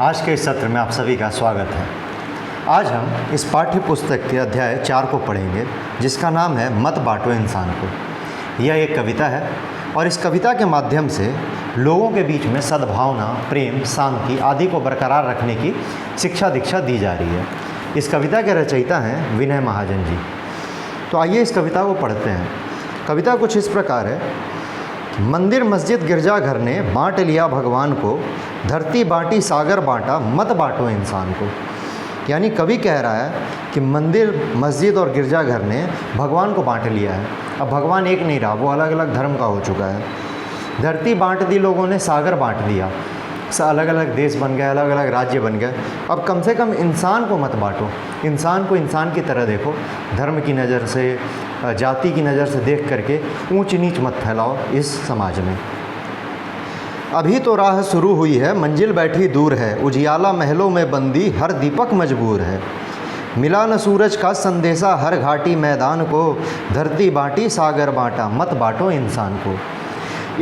आज के इस सत्र में आप सभी का स्वागत है। आज हम इस पाठ्य पुस्तक के अध्याय 4 को पढ़ेंगे, जिसका नाम है मत बांटो इंसान को। यह एक कविता है और इस कविता के माध्यम से लोगों के बीच में सद्भावना, प्रेम, शांति आदि को बरकरार रखने की शिक्षा दीक्षा दी जा रही है। इस कविता के रचयिता हैं विनय महाजन जी। तो आइए इस कविता को पढ़ते हैं। कविता कुछ इस प्रकार है। मंदिर मस्जिद गिरजाघर ने बांट लिया भगवान को, धरती बांटी सागर बांटा, मत बांटो इंसान को। यानी कवि कह रहा है कि मंदिर मस्जिद और गिरजाघर ने भगवान को बांट लिया है। अब भगवान एक नहीं रहा, वो अलग अलग धर्म का हो चुका है। धरती बांट दी लोगों ने, सागर बांट दिया, अलग अलग देश बन गए, अलग अलग राज्य बन गए। अब कम से कम इंसान को मत बांटो, इंसान को इंसान की तरह देखो। धर्म की नज़र से, जाति की नज़र से देख करके ऊंच नीच मत फैलाओ इस समाज में। अभी तो राह शुरू हुई है, मंजिल बैठी दूर है, उजियाला महलों में बंदी हर दीपक मजबूर है। मिला न सूरज का संदेशा हर घाटी मैदान को, धरती बांटी सागर बांटा, मत बांटो इंसान को।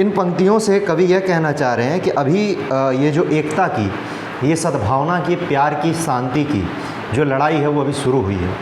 इन पंक्तियों से कवि यह कहना चाह रहे हैं कि अभी ये जो एकता की, ये सद्भावना की, प्यार की, शांति की जो लड़ाई है वो अभी शुरू हुई है।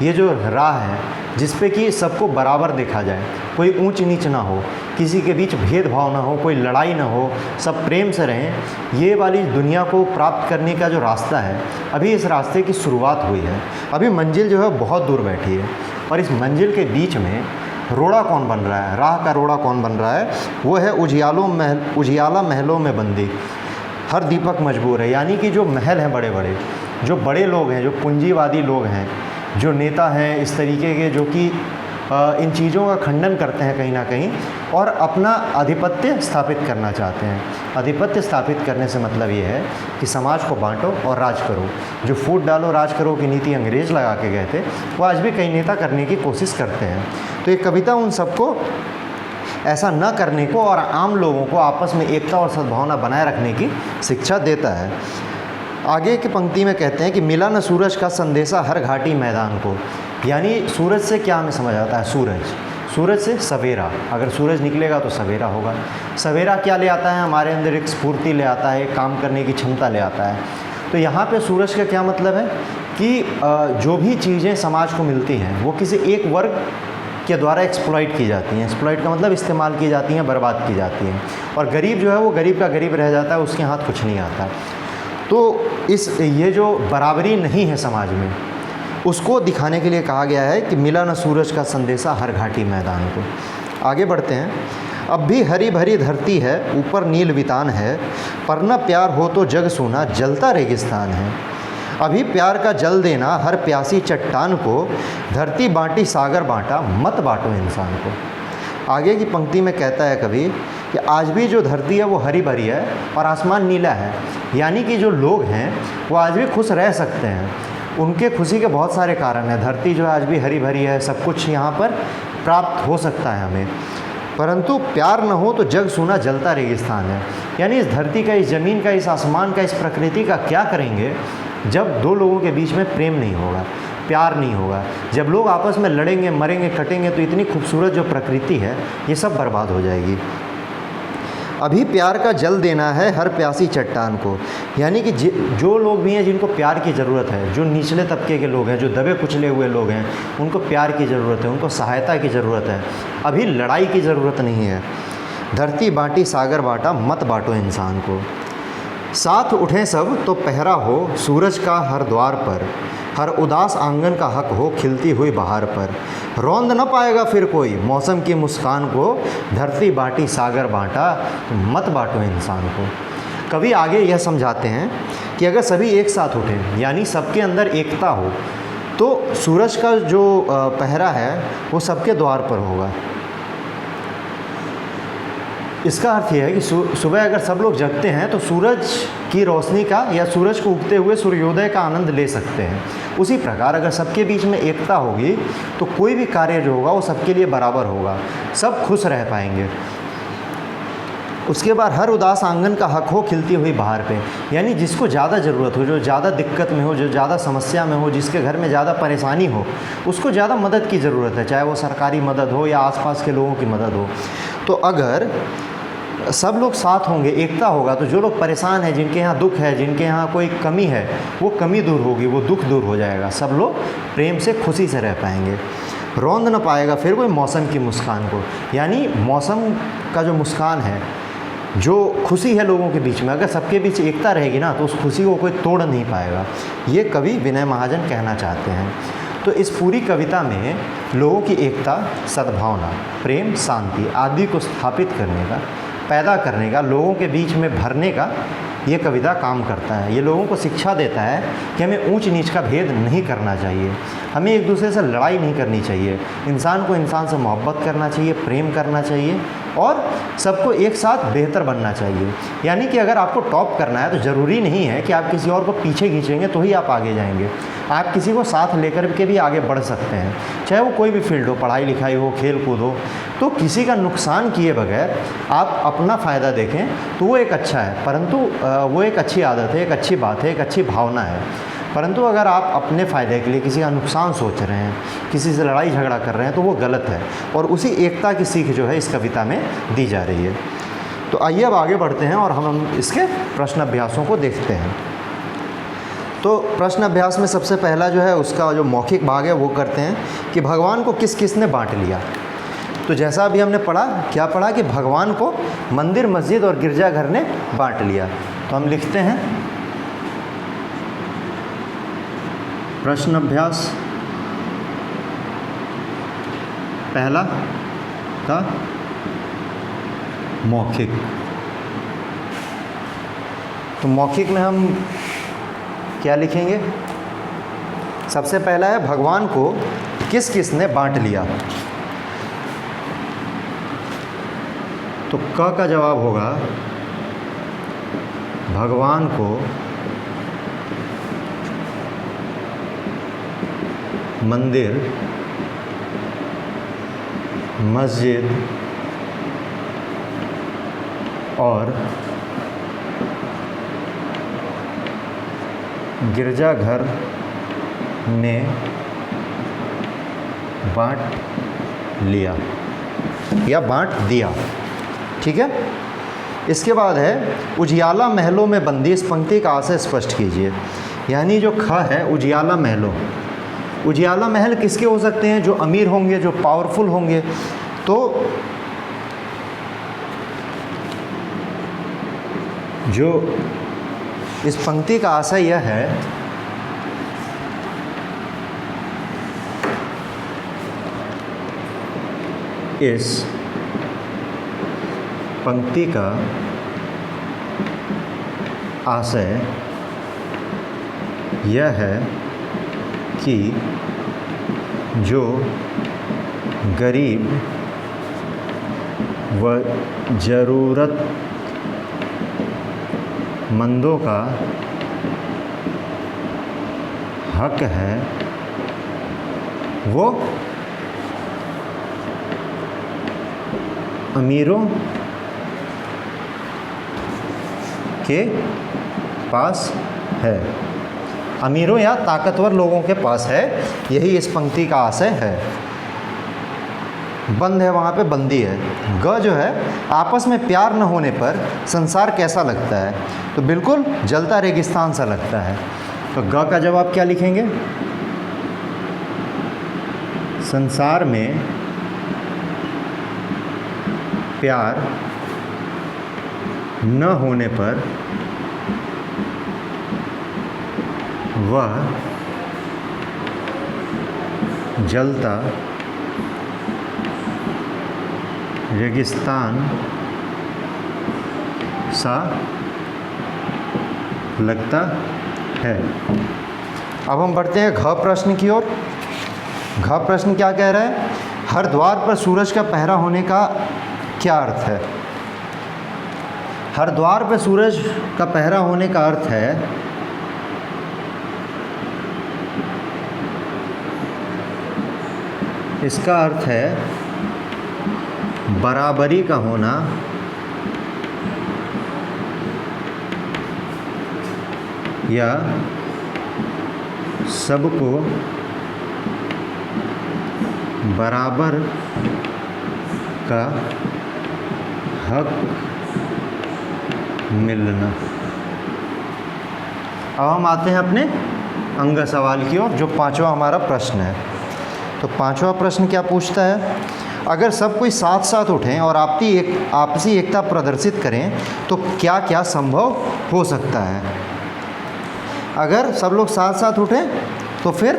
ये जो राह है जिस पे कि सबको बराबर देखा जाए, कोई ऊंच नीच ना हो, किसी के बीच भेदभाव ना हो, कोई लड़ाई ना हो, सब प्रेम से रहें, ये वाली दुनिया को प्राप्त करने का जो रास्ता है, अभी इस रास्ते की शुरुआत हुई है। अभी मंजिल जो है बहुत दूर बैठी है और इस मंजिल के बीच में रोड़ा कौन बन रहा है, राह का रोड़ा कौन बन रहा है? वो है उजियाला महलों में बंदी हर दीपक मजबूर है। यानी कि जो महल हैं बड़े बड़े, जो बड़े लोग हैं, जो पूंजीवादी लोग हैं, जो नेता हैं इस तरीके के, जो कि इन चीज़ों का खंडन करते हैं कहीं ना कहीं और अपना आधिपत्य स्थापित करना चाहते हैं। आधिपत्य स्थापित करने से मतलब ये है कि समाज को बांटो और राज करो। जो फूट डालो राज करो की नीति अंग्रेज़ लगा के गए थे, वो आज भी कई नेता करने की कोशिश करते हैं। तो ये कविता उन सबको ऐसा न करने को और आम लोगों को आपस में एकता और सद्भावना बनाए रखने की शिक्षा देता है। आगे की पंक्ति में कहते हैं कि मिला न सूरज का संदेशा हर घाटी मैदान को। यानी सूरज से क्या हमें समझ आता है? सूरज से सवेरा। अगर सूरज निकलेगा तो सवेरा होगा। सवेरा क्या ले आता है? हमारे अंदर एक स्फूर्ति ले आता है, काम करने की क्षमता ले आता है। तो यहाँ पे सूरज का क्या मतलब है कि जो भी चीज़ें समाज को मिलती हैं वो किसी एक वर्ग के द्वारा एक्सप्लॉइट की जाती हैं। एक्सप्लॉइट का मतलब इस्तेमाल की जाती हैं, बर्बाद की जाती हैं। और गरीब जो है वो गरीब का गरीब रह जाता है, उसके हाथ कुछ नहीं आता। तो ये जो बराबरी नहीं है समाज में, उसको दिखाने के लिए कहा गया है कि मिला न सूरज का संदेशा हर घाटी मैदान को। आगे बढ़ते हैं। अब भी हरी भरी धरती है, ऊपर नील वितान है, पर न प्यार हो तो जग सूना जलता रेगिस्तान है। अभी प्यार का जल देना हर प्यासी चट्टान को, धरती बांटी सागर बांटा, मत बांटो इंसान को। आगे की पंक्ति में कहता है कवि कि आज भी जो धरती है वो हरी भरी है और आसमान नीला है। यानी कि जो लोग हैं वो आज भी खुश रह सकते हैं। उनके खुशी के बहुत सारे कारण हैं। धरती जो है आज भी हरी भरी है, सब कुछ यहाँ पर प्राप्त हो सकता है हमें, परंतु प्यार न हो तो जग सूना जलता रेगिस्तान है। यानी इस धरती का, इस ज़मीन का, इस आसमान का, इस प्रकृति का क्या करेंगे जब दो लोगों के बीच में प्रेम नहीं होगा, प्यार नहीं होगा। जब लोग आपस में लड़ेंगे, मरेंगे, कटेंगे तो इतनी खूबसूरत जो प्रकृति है ये सब बर्बाद हो जाएगी। अभी प्यार का जल देना है हर प्यासी चट्टान को। यानी कि जो लोग भी हैं जिनको प्यार की ज़रूरत है, जो निचले तबके के लोग हैं, जो दबे कुचले हुए लोग हैं, उनको प्यार की ज़रूरत है, उनको सहायता की ज़रूरत है। अभी लड़ाई की ज़रूरत नहीं है। धरती बांटी सागर बांटा, मत बांटो इंसान को। साथ उठें सब तो पहरा हो सूरज का हर द्वार पर, हर उदास आंगन का हक हो खिलती हुई बहार पर। रौंद न पाएगा फिर कोई मौसम की मुस्कान को, धरती बांटी सागर बांटा, तो मत बांटो इंसान को। कवि आगे यह समझाते हैं कि अगर सभी एक साथ उठें, यानी सबके अंदर एकता हो, तो सूरज का जो पहरा है वो सबके द्वार पर होगा। इसका अर्थ यह है कि सुबह अगर सब लोग जगते हैं तो सूरज की रोशनी का या सूरज को उगते हुए सूर्योदय का आनंद ले सकते हैं। उसी प्रकार अगर सबके बीच में एकता होगी तो कोई भी कार्य जो होगा वो सबके लिए बराबर होगा, सब खुश रह पाएंगे। उसके बाद हर उदास आंगन का हक हो खिलती हुई बहार पे। यानी जिसको ज़्यादा ज़रूरत हो, जो ज़्यादा दिक्कत में हो, जो ज़्यादा समस्या में हो, जिसके घर में ज़्यादा परेशानी हो, उसको ज़्यादा मदद की ज़रूरत है, चाहे वो सरकारी मदद हो या आसपास के लोगों की मदद हो। तो अगर सब लोग साथ होंगे, एकता होगा, तो जो लोग परेशान हैं, जिनके यहाँ दुख है, जिनके यहाँ कोई कमी है, वो कमी दूर होगी, वो दुख दूर हो जाएगा। सब लोग प्रेम से खुशी से रह पाएंगे। रौंद न पाएगा फिर कोई मौसम की मुस्कान को, यानी मौसम का जो मुस्कान है, जो खुशी है लोगों के बीच में, अगर सबके बीच एकता रहेगी ना तो उस खुशी को कोई तोड़ नहीं पाएगा। ये कवि विनय महाजन कहना चाहते हैं। तो इस पूरी कविता में लोगों की एकता, सद्भावना, प्रेम, शांति आदि को स्थापित करने का, पैदा करने का, लोगों के बीच में भरने का ये कविता काम करता है। ये लोगों को शिक्षा देता है कि हमें ऊंच नीच का भेद नहीं करना चाहिए, हमें एक दूसरे से लड़ाई नहीं करनी चाहिए, इंसान को इंसान से मोहब्बत करना चाहिए, प्रेम करना चाहिए और सबको एक साथ बेहतर बनना चाहिए। यानी कि अगर आपको टॉप करना है तो ज़रूरी नहीं है कि आप किसी और को पीछे खींचेंगे तो ही आप आगे जाएंगे। आप किसी को साथ लेकर के भी आगे बढ़ सकते हैं, चाहे वो कोई भी फील्ड हो, पढ़ाई लिखाई हो, खेल कूद हो। तो किसी का नुकसान किए बगैर आप अपना फ़ायदा देखें तो वो एक अच्छा है, परंतु वो एक अच्छी आदत है, एक अच्छी बात है, एक अच्छी भावना है। परंतु अगर आप अपने फ़ायदे के लिए किसी का नुकसान सोच रहे हैं, किसी से लड़ाई झगड़ा कर रहे हैं, तो वो गलत है। और उसी एकता की सीख जो है इस कविता में दी जा रही है। तो आइए अब आगे बढ़ते हैं और हम इसके प्रश्न अभ्यासों को देखते हैं। तो प्रश्न अभ्यास में सबसे पहला जो है उसका जो मौखिक भाग है वो करते हैं कि भगवान को किस किस ने बांट लिया। तो जैसा अभी हमने पढ़ा, क्या पढ़ा कि भगवान को मंदिर, मस्जिद और गिरजाघर ने बांट लिया। तो हम लिखते हैं प्रश्न अभ्यास पहला का मौखिक। तो मौखिक में हम क्या लिखेंगे? सबसे पहला है भगवान को किस किस ने बांट लिया। तो क का जवाब होगा भगवान को मंदिर, मस्जिद और गिरजाघर ने बांट लिया या बांट दिया। ठीक है। इसके बाद है उजियाला महलों में बंदी। इस पंक्ति का आशय स्पष्ट कीजिए। यानी जो ख है उजियाला महलों, उजियाला महल किसके हो सकते हैं? जो अमीर होंगे, जो पावरफुल होंगे। तो जो इस पंक्ति का आशय यह है इस पंक्ति का आशय यह है कि जो गरीब व ज़रूरतमंदों का हक है वो अमीरों के पास है, अमीरों या ताकतवर लोगों के पास है। यही इस पंक्ति का आशय है। बंद है वहाँ पे बंदी है। ग जो है आपस में प्यार न होने पर संसार कैसा लगता है? तो बिल्कुल जलता रेगिस्तान सा लगता है। तो ग का जवाब क्या लिखेंगे? संसार में प्यार न होने पर वह जलता रेगिस्तान सा लगता है। अब हम बढ़ते हैं घ प्रश्न की ओर। घ प्रश्न क्या कह रहा है? हर द्वार पर सूरज का पहरा होने का क्या अर्थ है? हर द्वार पर सूरज का पहरा होने का अर्थ है इसका अर्थ है बराबरी का होना या सबको बराबर का हक मिलना। अब हम आते हैं अपने अंग सवाल की ओर, जो पांचवा हमारा प्रश्न है। तो पांचवा प्रश्न क्या पूछता है, अगर सब कोई साथ साथ उठें और आपसी एकता प्रदर्शित करें तो क्या क्या संभव हो सकता है। अगर सब लोग साथ साथ उठें तो फिर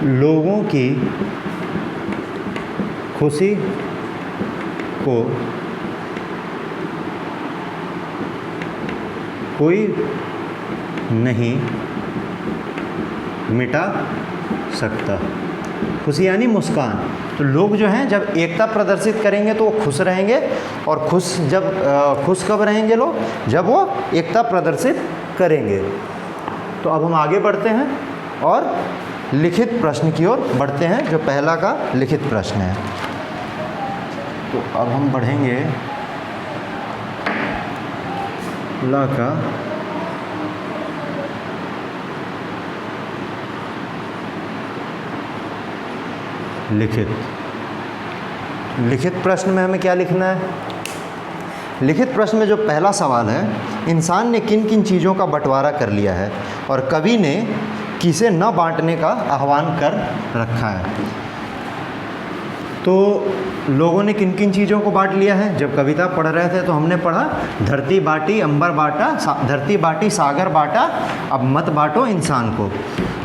लोगों की खुशी को कोई नहीं मिटा सकता। खुशी यानी मुस्कान। तो लोग जो हैं जब एकता प्रदर्शित करेंगे तो वो खुश रहेंगे, और खुश कब रहेंगे लोग, जब वो एकता प्रदर्शित करेंगे। तो अब हम आगे बढ़ते हैं और लिखित प्रश्न की ओर बढ़ते हैं, जो पहला का लिखित प्रश्न है। तो अब हम बढ़ेंगे ला का लिखित प्रश्न में हमें क्या लिखना है। लिखित प्रश्न में जो पहला सवाल है, इंसान ने किन किन चीज़ों का बंटवारा कर लिया है और कवि ने किसे न बांटने का आह्वान कर रखा है। तो लोगों ने किन किन चीज़ों को बांट लिया है। जब कविता पढ़ रहे थे तो हमने पढ़ा धरती बांटी अंबर बांटा, धरती बांटी सागर बांटा, अब मत बांटो इंसान को।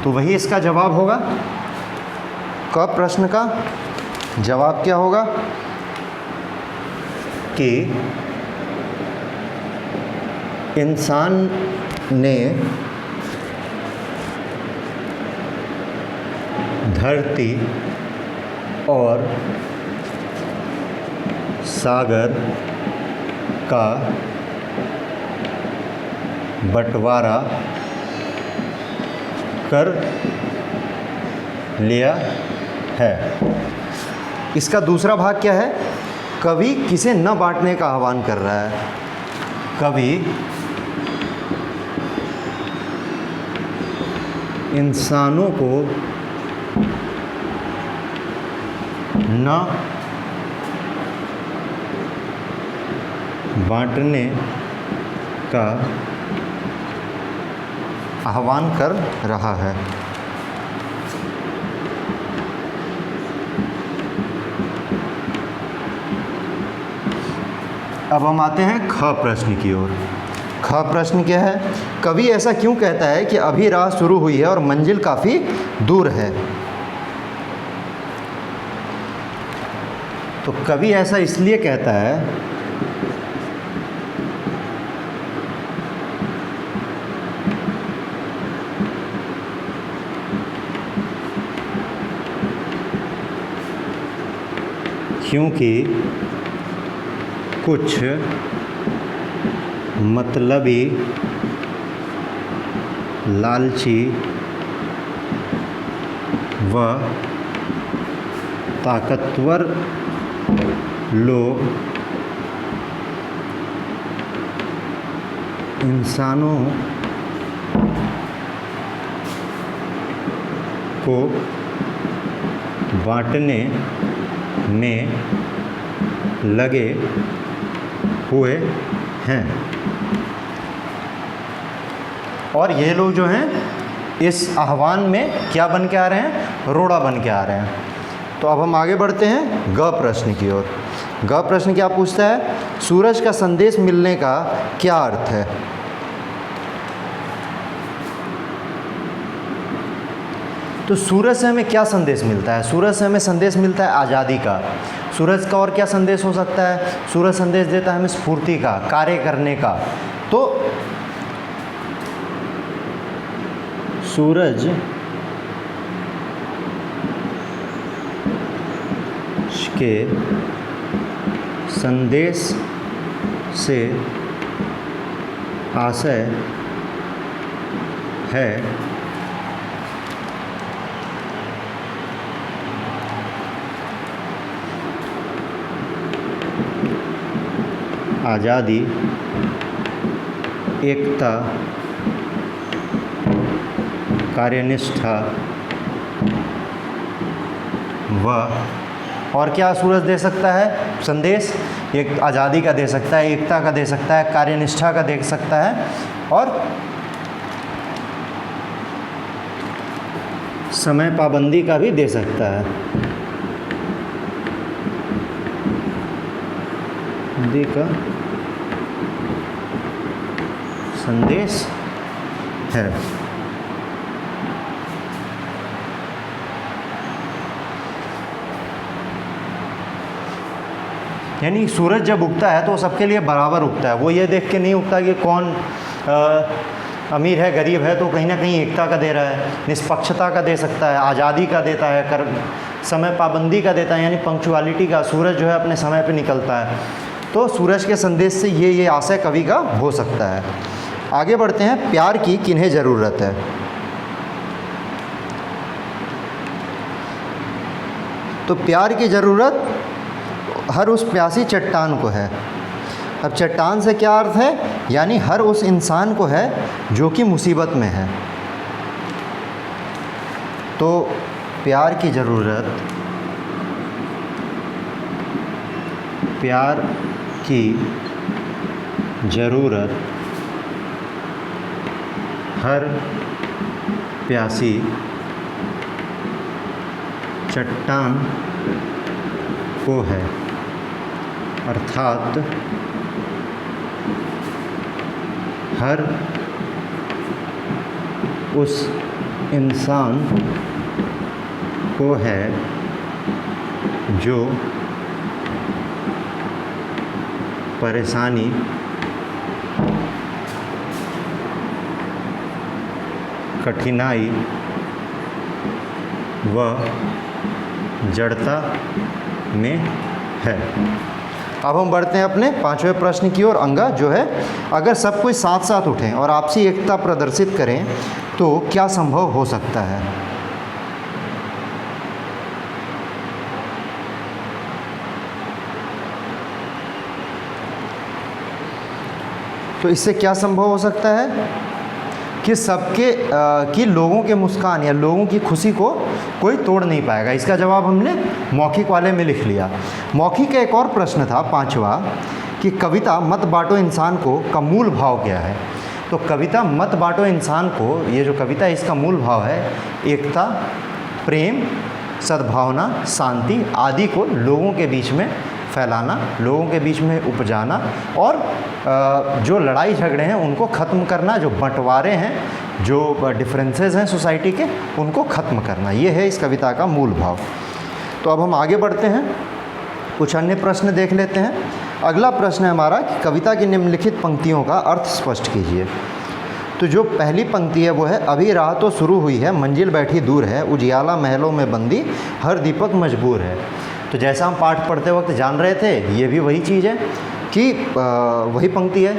तो वही इसका जवाब होगा। क प्रश्न का जवाब क्या होगा कि इंसान ने धरती और सागर का बंटवारा कर लिया है। इसका दूसरा भाग क्या है, कवि किसे न बांटने का आह्वान कर रहा है। कवि इंसानों को न बांटने का आह्वान कर रहा है। अब हम आते हैं ख प्रश्न की ओर। ख प्रश्न क्या है, कवि ऐसा क्यों कहता है कि अभी राह शुरू हुई है और मंजिल काफ़ी दूर है। तो कवि ऐसा इसलिए कहता है क्योंकि कुछ मतलबी लालची व ताकतवर लोग इंसानों को बांटने में लगे हुए हैं, और ये लोग जो हैं इस आह्वान में क्या बन के आ रहे हैं, रोड़ा बन के आ रहे हैं। तो अब हम आगे बढ़ते हैं ग प्रश्न की ओर। ग प्रश्न क्या पूछता है, सूरज का संदेश मिलने का क्या अर्थ है। तो सूरज से हमें क्या संदेश मिलता है। सूरज से हमें संदेश मिलता है आज़ादी का। सूरज का और क्या संदेश हो सकता है, सूरज संदेश देता है हमें स्फूर्ति का, कार्य करने का। तो सूरज के संदेश से आशय है आज़ादी, एकता, कार्यनिष्ठा वह। और क्या सूरज दे सकता है संदेश? एक आज़ादी का दे सकता है, एकता का दे सकता है, कार्यनिष्ठा का दे सकता है और समय पाबंदी का भी दे सकता है। हिंदी का संदेश है। यानी सूरज जब उगता है तो वो सबके लिए बराबर उगता है। वो ये देख के नहीं उगता कि कौन अमीर है गरीब है, तो कहीं ना कहीं एकता का दे रहा है, निष्पक्षता का दे सकता है, आज़ादी का देता है, समय पाबंदी का देता है, यानी पंक्चुअलिटी का। सूरज जो है अपने समय पे निकलता है। तो सूरज के संदेश से ये आशय कवि का हो सकता है। आगे बढ़ते हैं। प्यार की किन्हें ज़रूरत है? तो प्यार की ज़रूरत हर उस प्यासी चट्टान को है। अब चट्टान से क्या अर्थ है? यानी हर उस इंसान को है जो कि मुसीबत में है। तो प्यार की ज़रूरत, प्यार की ज़रूरत हर प्यासी चट्टान को है, अर्थात हर उस इंसान को है जो परेशानी, कठिनाई व जड़ता में है। अब हम बढ़ते हैं अपने पांचवें प्रश्न की ओर। अंगा जो है, अगर सब कोई साथ साथ उठें और आपसी एकता प्रदर्शित करें तो क्या संभव हो सकता है? तो इससे क्या संभव हो सकता है कि कि लोगों के मुस्कान या लोगों की खुशी को कोई तोड़ नहीं पाएगा। इसका जवाब हमने मौखिक वाले में लिख लिया। मौखिक का एक और प्रश्न था पांचवा, कि कविता मत बांटो इंसान को का मूल भाव क्या है? तो कविता मत बांटो इंसान को, ये जो कविता है इसका मूल भाव है एकता, प्रेम, सद्भावना, शांति आदि को लोगों के बीच में फैलाना, लोगों के बीच में उपजाना और जो लड़ाई झगड़े हैं उनको ख़त्म करना, जो बंटवारे हैं, जो डिफरेंसेस हैं सोसाइटी के, उनको ख़त्म करना। ये है इस कविता का मूल भाव। तो अब हम आगे बढ़ते हैं, कुछ अन्य प्रश्न देख लेते हैं। अगला प्रश्न है हमारा कि कविता की निम्नलिखित पंक्तियों का अर्थ स्पष्ट कीजिए। तो जो पहली पंक्ति है वो है, अभी राह तो शुरू हुई है, मंजिल बैठी दूर है, उजियाला महलों में बंदी, हर दीपक मजबूर है। तो जैसा हम पाठ पढ़ते वक्त जान रहे थे, ये भी वही चीज़ है कि वही पंक्ति है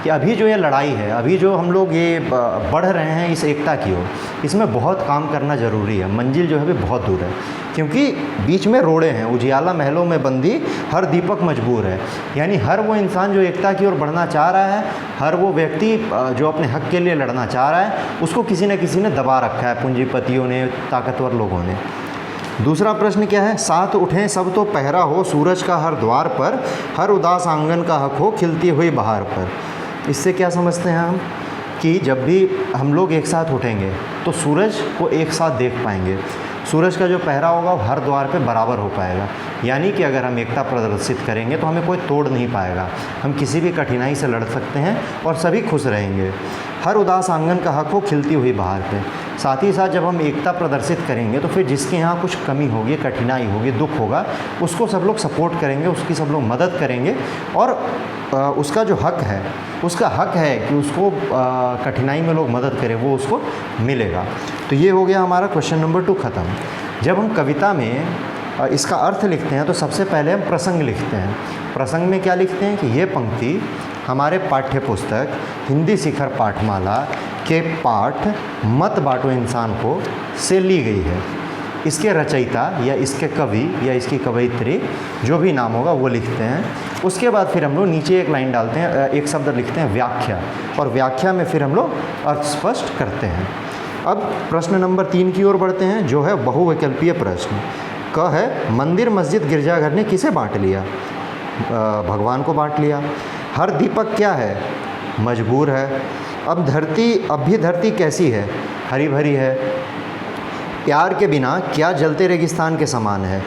कि अभी जो ये लड़ाई है, अभी जो हम लोग ये बढ़ रहे हैं इस एकता की ओर, इसमें बहुत काम करना ज़रूरी है। मंजिल जो है भी बहुत दूर है, क्योंकि बीच में रोड़े हैं, उजियाला महलों में बंदी, हर दीपक मजबूर है। यानी हर वो इंसान जो एकता की ओर बढ़ना चाह रहा है, हर वो व्यक्ति जो अपने हक के लिए लड़ना चाह रहा है, उसको किसी न किसी ने दबा रखा है, पूंजीपतियों ने, ताकतवर लोगों ने। दूसरा प्रश्न क्या है, साथ उठें सब तो पहरा हो, सूरज का हर द्वार पर, हर उदास आंगन का हक हो, खिलती हुई बहार पर। इससे क्या समझते हैं हम कि जब भी हम लोग एक साथ उठेंगे तो सूरज को एक साथ देख पाएंगे, सूरज का जो पहरा होगा वो हर द्वार पे बराबर हो पाएगा। यानी कि अगर हम एकता प्रदर्शित करेंगे तो हमें कोई तोड़ नहीं पाएगा, हम किसी भी कठिनाई से लड़ सकते हैं और सभी खुश रहेंगे। हर उदास आंगन का हक हो, खिलती हुई बहार पे। साथ ही साथ जब हम एकता प्रदर्शित करेंगे तो फिर जिसके यहाँ कुछ कमी होगी, कठिनाई होगी, दुख होगा, उसको सब लोग सपोर्ट करेंगे, उसकी सब लोग मदद करेंगे और उसका जो हक है, उसका हक है कि उसको कठिनाई में लोग मदद करें, वो उसको मिलेगा। तो ये हो गया हमारा क्वेश्चन नंबर 2 ख़त्म। जब हम कविता में इसका अर्थ लिखते हैं तो सबसे पहले हम प्रसंग लिखते हैं। प्रसंग में क्या लिखते हैं कि ये पंक्ति हमारे पाठ्य पुस्तक हिंदी शिखर पाठमाला के पाठ मत बांटो इंसान को से ली गई है। इसके रचयिता या इसके कवि या इसकी कवयित्री जो भी नाम होगा वो लिखते हैं। उसके बाद फिर हम लोग नीचे एक लाइन डालते हैं, एक शब्द लिखते हैं व्याख्या, और व्याख्या में फिर हम लोग अर्थ स्पष्ट करते हैं। अब प्रश्न नंबर 3 की ओर बढ़ते हैं, जो है बहुविकल्पीय प्रश्न। क है मंदिर मस्जिद गिरजाघर ने किसे बांट लिया? भगवान को बांट लिया। हर दीपक क्या है? मजबूर है। अब भी धरती कैसी है? हरी भरी है। प्यार के बिना क्या जलते रेगिस्तान के समान है?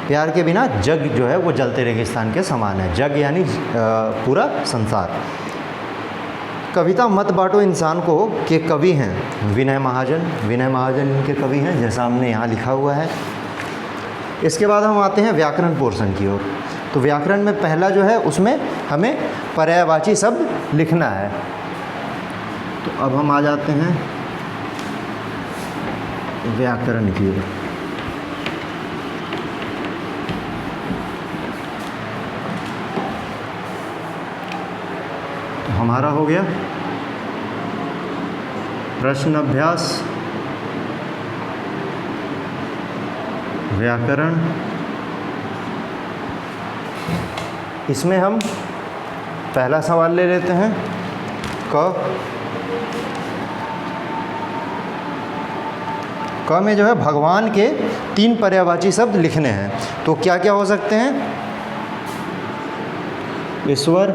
प्यार के बिना जग जो है वो जलते रेगिस्तान के समान है। जग यानी पूरा संसार। कविता मत बांटो इंसान को के कवि हैं विनय महाजन। विनय महाजन इनके कवि हैं, जैसा हमने यहाँ लिखा हुआ है। इसके बाद हम आते हैं व्याकरण पोर्शन की ओर। तो व्याकरण में पहला जो है उसमें हमें पर्यायवाची शब्द लिखना है। तो अब हम आ जाते हैं व्याकरण की ओर। तो हमारा हो गया प्रश्न अभ्यास व्याकरण। इसमें हम पहला सवाल ले लेते हैं। क में जो है भगवान के 3 पर्यायवाची शब्द लिखने हैं। तो क्या क्या हो सकते हैं? ईश्वर,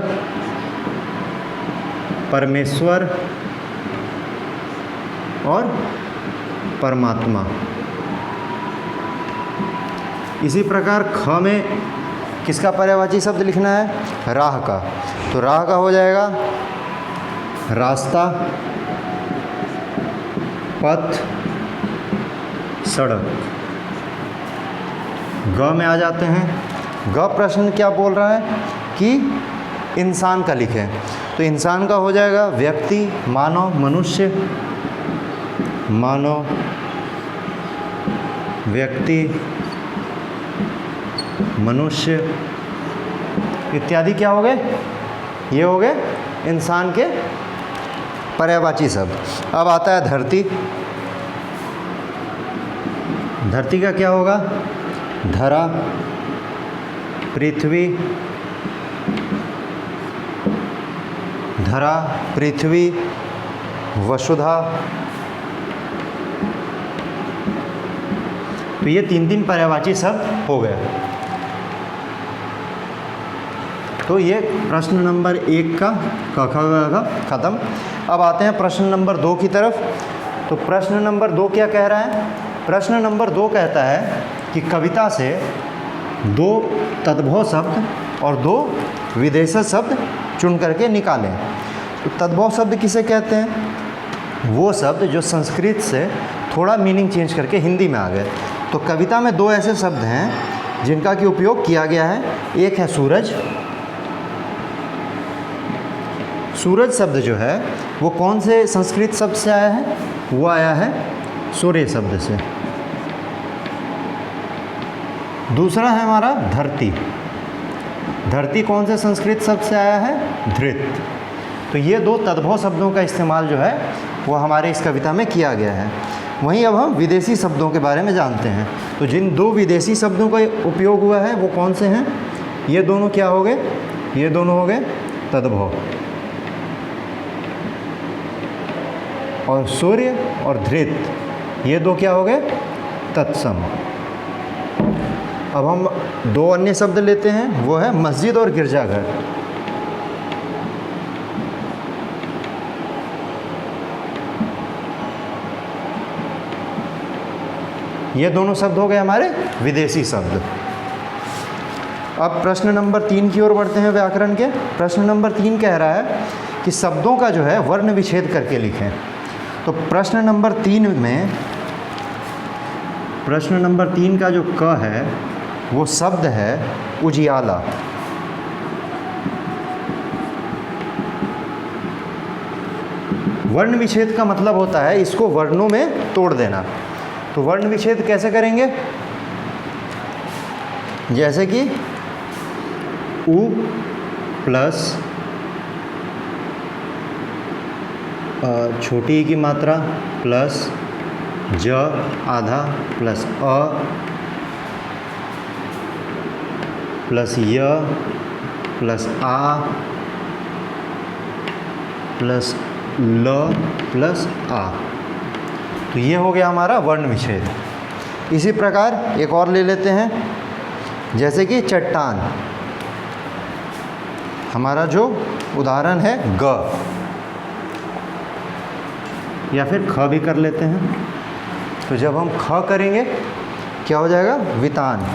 परमेश्वर और परमात्मा। इसी प्रकार ख में किसका पर्यायवाची शब्द लिखना है? राह का। तो राह का हो जाएगा रास्ता, पथ, सड़क। ग में आ जाते हैं। ग प्रश्न क्या बोल रहा है कि इंसान का लिखें। तो इंसान का हो जाएगा व्यक्ति, मानव, मनुष्य, मानव, व्यक्ति, मनुष्य इत्यादि। क्या हो गए? ये हो गए इंसान के पर्यायवाची शब्द। अब आता है धरती। धरती का क्या होगा? धरा, पृथ्वी, धरा, पृथ्वी, वसुधा। तो ये 3 पर्यायवाची शब्द हो गए। तो ये प्रश्न नंबर 1 का ख़त्म। अब आते हैं प्रश्न नंबर 2 की तरफ। तो प्रश्न नंबर 2 क्या कह रहा है? प्रश्न नंबर 2 कहता है कि कविता से 2 तद्भव शब्द और 2 विदेशज शब्द चुन करके निकालें। तो तद्भव शब्द किसे कहते हैं? वो शब्द जो संस्कृत से थोड़ा मीनिंग चेंज करके हिंदी में आ गए। तो कविता में 2 ऐसे शब्द हैं जिनका कि उपयोग किया गया है। एक है सूरज। सूरज शब्द जो है वो कौन से संस्कृत शब्द से आया है? वो आया है सूर्य शब्द से। दूसरा है हमारा धरती। धरती कौन से संस्कृत शब्द से आया है? धृत। तो ये 2 तद्भव शब्दों का इस्तेमाल जो है वो हमारे इस कविता में किया गया है। वहीं अब हम विदेशी शब्दों के बारे में जानते हैं। तो जिन 2 विदेशी शब्दों का उपयोग हुआ है वो कौन से हैं? ये दोनों क्या हो गए? ये दोनों हो गए तद्भव। और सूर्य और धृत ये 2 क्या हो गए? तत्सम। अब हम 2 अन्य शब्द लेते हैं, वो है मस्जिद और गिरजाघर। ये दोनों शब्द हो गए हमारे विदेशी शब्द। अब प्रश्न नंबर 3 की ओर बढ़ते हैं व्याकरण के। प्रश्न नंबर 3 कह रहा है कि शब्दों का जो है वर्ण विच्छेद करके लिखें। तो प्रश्न नंबर 3 में प्रश्न नंबर 3 का जो क है वो शब्द है उजियाला। वर्ण विच्छेद का मतलब होता है इसको वर्णों में तोड़ देना। तो वर्ण विच्छेद कैसे करेंगे? जैसे कि उ प्लस छोटी ई की मात्रा प्लस ज आधा प्लस अ प्लस य प्लस आ प्लस ल प्लस आ। तो ये हो गया हमारा वर्ण विच्छेद। इसी प्रकार एक और ले लेते हैं, जैसे कि चट्टान। हमारा जो उदाहरण है ग, या फिर ख भी कर लेते हैं। तो जब हम ख करेंगे क्या हो जाएगा? वितान।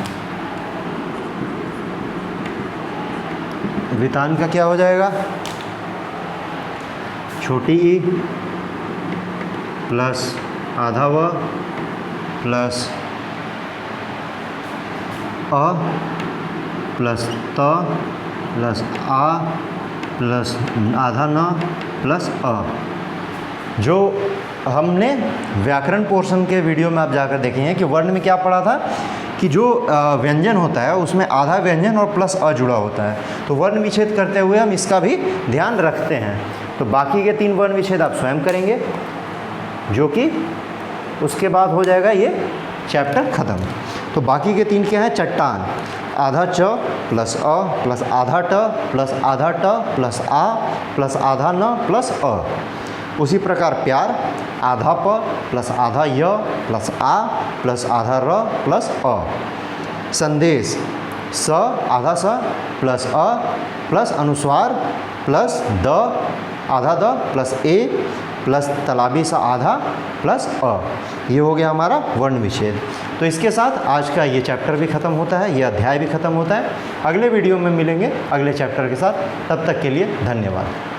वितान का क्या हो जाएगा? छोटी ई प्लस आधा व प्लस अ प्लस त प्लस आ प्लस आधा न प्लस अ। जो हमने व्याकरण पोर्शन के वीडियो में आप जाकर देखेंगे कि वर्ण में क्या पढ़ा था कि जो व्यंजन होता है उसमें आधा व्यंजन और प्लस अ जुड़ा होता है। तो वर्ण विच्छेद करते हुए हम इसका भी ध्यान रखते हैं। तो बाकी के 3 वर्ण विच्छेद आप स्वयं करेंगे, जो कि उसके बाद हो जाएगा ये चैप्टर ख़त्म। तो बाकी के 3 क्या हैं? चट्टान, आधा च प्लस अ प्लस आधा ट प्लस आधा ट प्लस आ प्लस आधा न प्लस अ। उसी प्रकार प्यार, आधा प प्लस आधा य प्लस आ प्लस आधा र प्लस अ। संदेश, स आधा स प्लस अ प्लस अनुस्वार प्लस द आधा द प्लस ए प्लस तालाबी सा आधा प्लस अ। ये हो गया हमारा वर्ण विच्छेद। तो इसके साथ आज का ये चैप्टर भी ख़त्म होता है, ये अध्याय भी ख़त्म होता है। अगले वीडियो में मिलेंगे अगले चैप्टर के साथ। तब तक के लिए धन्यवाद।